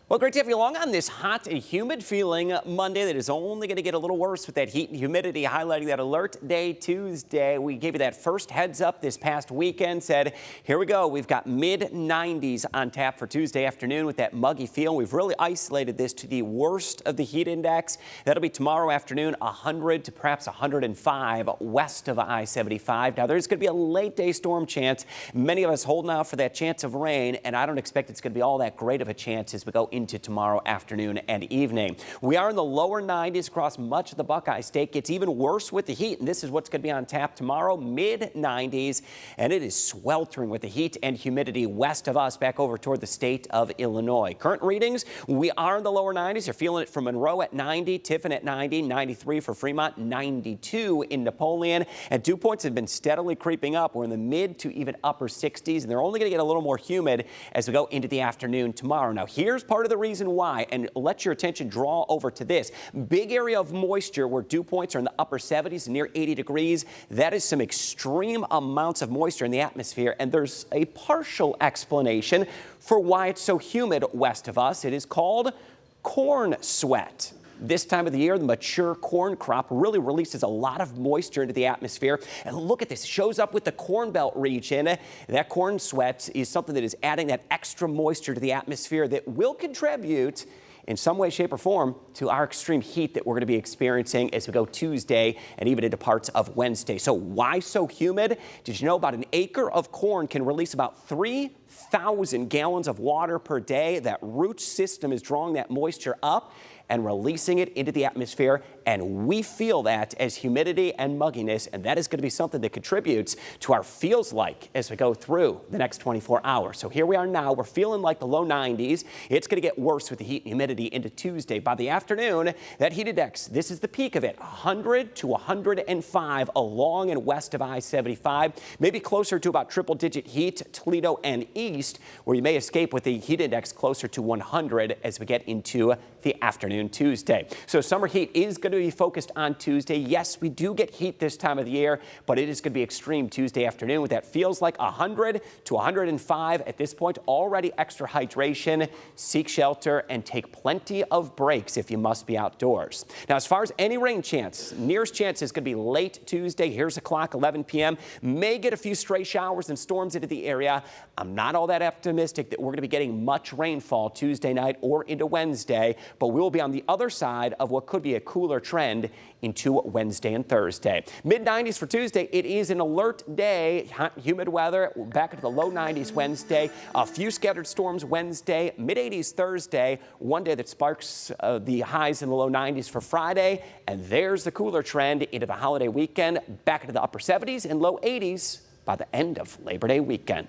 Well, great to have you along on this hot and humid feeling Monday that is only going to get a little worse with that heat and humidity, highlighting that alert day Tuesday. We gave you that first heads up this past weekend, said, here we go. We've got mid-90s on tap for Tuesday afternoon with that muggy feel. We've really isolated this to the worst of the heat index. That'll be tomorrow afternoon, 100 to perhaps 105 west of I-75. Now, there's going to be a late day storm chance. Many of us holding out for that chance of rain, and I don't expect it's going to be all that great of a chance as we go into tomorrow afternoon and evening. We are in the lower 90s across much of the Buckeye State. Gets even worse with the heat, and this is what's going to be on tap tomorrow, mid-90s, and it is sweltering with the heat and humidity west of us back over toward the state of Illinois. Current readings, we are in the lower 90s. You're feeling it for Monroe at 90, Tiffin at 90, 93 for Fremont, 92 in Napoleon, and dew points have been steadily creeping up. We're in the mid to even upper 60s, and they're only going to get a little more humid as we go into the afternoon tomorrow. Now, here's part of the reason why, and let your attention draw over to this. Big area of moisture where dew points are in the upper 70s, near 80 degrees. That is some extreme amounts of moisture in the atmosphere, and there's a partial explanation for why it's so humid west of us. It is called corn sweat. This time of the year, the mature corn crop really releases a lot of moisture into the atmosphere. And look at this, it shows up with the Corn Belt region. That corn sweat is something that is adding that extra moisture to the atmosphere that will contribute in some way, shape, or form to our extreme heat that we're going to be experiencing as we go Tuesday and even into parts of Wednesday. So why so humid? Did you know about an acre of corn can release about 3,000 gallons of water per day? That root system is drawing that moisture up and releasing it into the atmosphere, and we feel that as humidity and mugginess, and that is going to be something that contributes to our feels like as we go through the next 24 hours. So here we are now, we're feeling like the low 90s. It's going to get worse with the heat and humidity into Tuesday. By the afternoon, that heat index, this is the peak of it, 100 to 105 along and west of I-75, maybe closer to about triple-digit heat, Toledo and east, where you may escape with the heat index closer to 100 as we get into the afternoon Tuesday. So summer heat is going to be focused on Tuesday. Yes, we do get heat this time of the year, but it is going to be extreme Tuesday afternoon with that feels like 100 to 105 at this point. Already extra hydration, seek shelter, and take plenty of breaks if you must be outdoors. Now, as far as any rain chance, nearest chance is going to be late Tuesday. Here's the clock, 11 p.m. May get a few stray showers and storms into the area. I'm not all that optimistic that we're going to be getting much rainfall Tuesday night or into Wednesday, but we will be on the other side of what could be a cooler trend into Wednesday and Thursday. Mid-90s for Tuesday. It is an alert day. Hot, humid weather. Back into the low 90s Wednesday. A few scattered storms Wednesday. Mid-80s Thursday. One day that sparks the highs in the low 90s for Friday. And there's the cooler trend into the holiday weekend. Back into the upper 70s and low 80s by the end of Labor Day weekend.